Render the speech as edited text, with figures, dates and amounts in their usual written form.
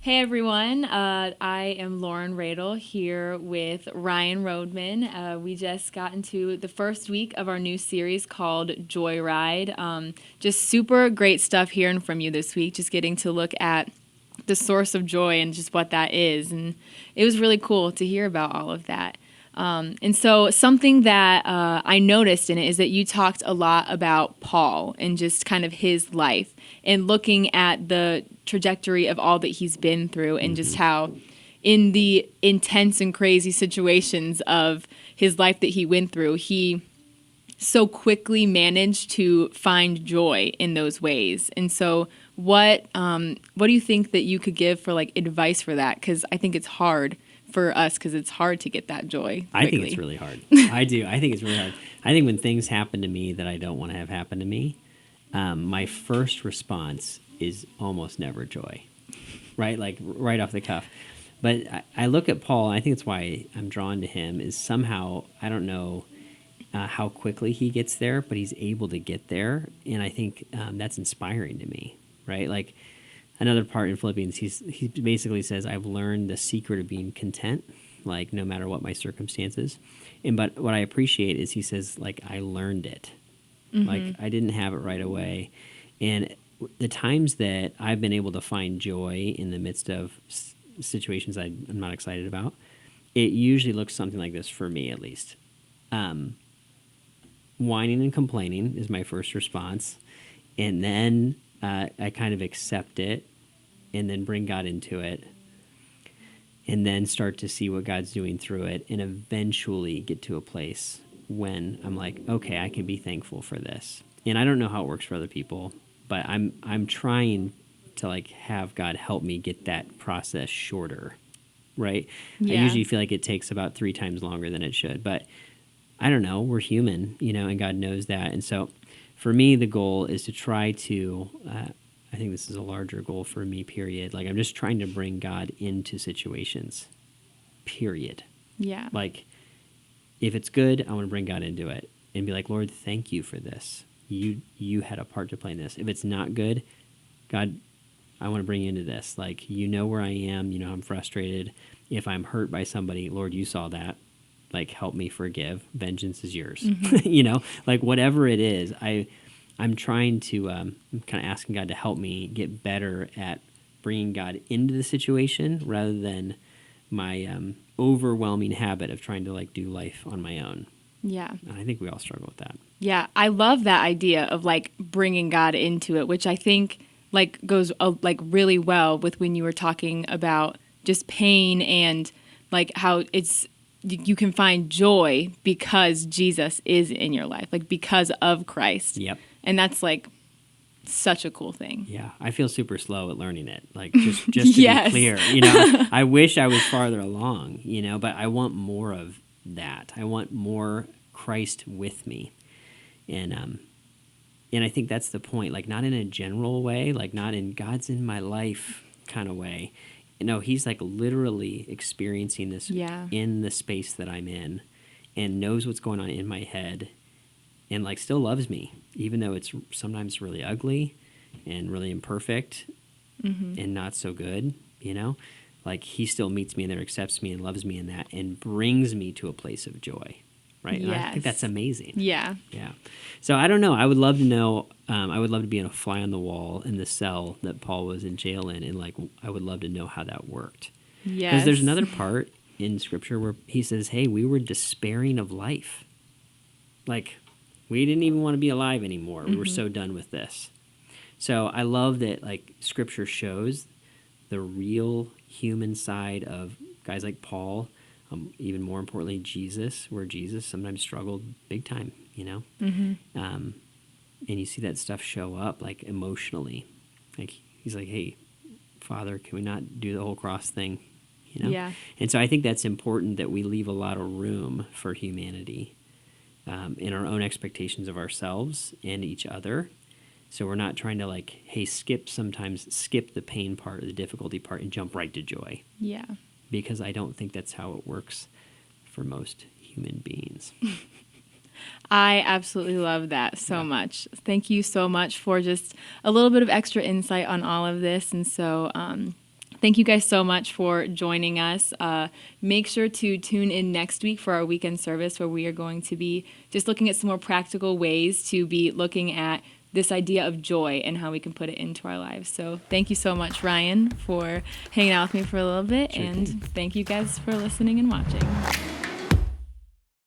Hey everyone, I am Lauren Hradil here with Ryan Rodeman. We just got into the first week of our new series called Joyride. Just super great stuff hearing from you this week, just getting to look at the source of joy and just what that is. And it was really cool to hear about all of that. And so something that I noticed in it is that you talked a lot about Paul and just kind of his life and looking at the trajectory of all that he's been through and just how in the intense and crazy situations of his life that he went through, he so quickly managed to find joy in those ways. And so what do you think that you could give for like advice for that? Because I think it's hard for us because it's hard to get that joy quickly. I think it's really hard. I do. I think it's really hard. I think when things happen to me that I don't want to have happen to me, my first response is almost never joy, right? Like right off the cuff. But I look at Paul, and I think it's why I'm drawn to him, is somehow, I don't know how quickly he gets there, but he's able to get there. And I think that's inspiring to me, right? Like another part in Philippians, he basically says, I've learned the secret of being content, like no matter what my circumstances. But what I appreciate is he says, like, I learned it. Like I didn't have it right away. And the times that I've been able to find joy in the midst of situations I'm not excited about, it usually looks something like this for me, at least. Whining and complaining is my first response. And then I kind of accept it and then bring God into it and then start to see what God's doing through it and eventually get to a place when I'm like, okay, I can be thankful for this. And I don't know how it works for other people, but I'm trying to like have God help me get that process shorter, right? Yeah. I usually feel like it takes about 3 times longer than it should, but I don't know, we're human, and God knows that. And so for me, the goal is to try to, I think this is a larger goal for me, period. Like I'm just trying to bring God into situations, period. Yeah. Like if it's good, I want to bring God into it and be like, Lord, thank you for this. You had a part to play in this. If it's not good, God, I want to bring you into this. Like, you know where I am. You know I'm frustrated. If I'm hurt by somebody, Lord, you saw that. Like, help me forgive. Vengeance is yours. Like whatever it is, I'm trying to, I'm kind of asking God to help me get better at bringing God into the situation rather than my overwhelming habit of trying to like do life on my own. Yeah. And I think we all struggle with that. Yeah, I love that idea of like bringing God into it, which I think like goes like really well with when you were talking about just pain and like how it's you can find joy because Jesus is in your life, like because of Christ. Yep. And that's like such a cool thing. Yeah, I feel super slow at learning it. Like just to Yes. be clear, I wish I was farther along, but I want more of that. I want more Christ with me. And I think that's the point, like not in a general way, like not in God's in my life kind of way. No, he's like literally experiencing this in the space that I'm in and knows what's going on in my head and like still loves me, even though it's sometimes really ugly and really imperfect and not so good, like he still meets me in there, accepts me and loves me in that and brings me to a place of joy. Right. Yes. And I think that's amazing. Yeah. Yeah. So I don't know. I would love to know. I would love to be a fly on the wall in the cell that Paul was in jail in. And like, I would love to know how that worked. Yes. Because there's another part in scripture where he says, hey, we were despairing of life. Like, we didn't even want to be alive anymore. We were so done with this. So I love that like scripture shows the real human side of guys like Paul. Even more importantly, Jesus, where Jesus sometimes struggled big time, and you see that stuff show up like emotionally. Like he's like, hey, Father, can we not do the whole cross thing? Yeah. And so I think that's important that we leave a lot of room for humanity in our own expectations of ourselves and each other. So we're not trying to like, hey, skip the pain part or the difficulty part and jump right to joy. Yeah. Because I don't think that's how it works for most human beings. I absolutely love that so much. Thank you so much for just a little bit of extra insight on all of this. And so Thank you guys so much for joining us. Make sure to tune in next week for our weekend service where we are going to be just looking at some more practical ways to be looking at this idea of joy and how we can put it into our lives. So thank you so much, Ryan, for hanging out with me for a little bit. Sure and thing. thank you guys for listening and watching.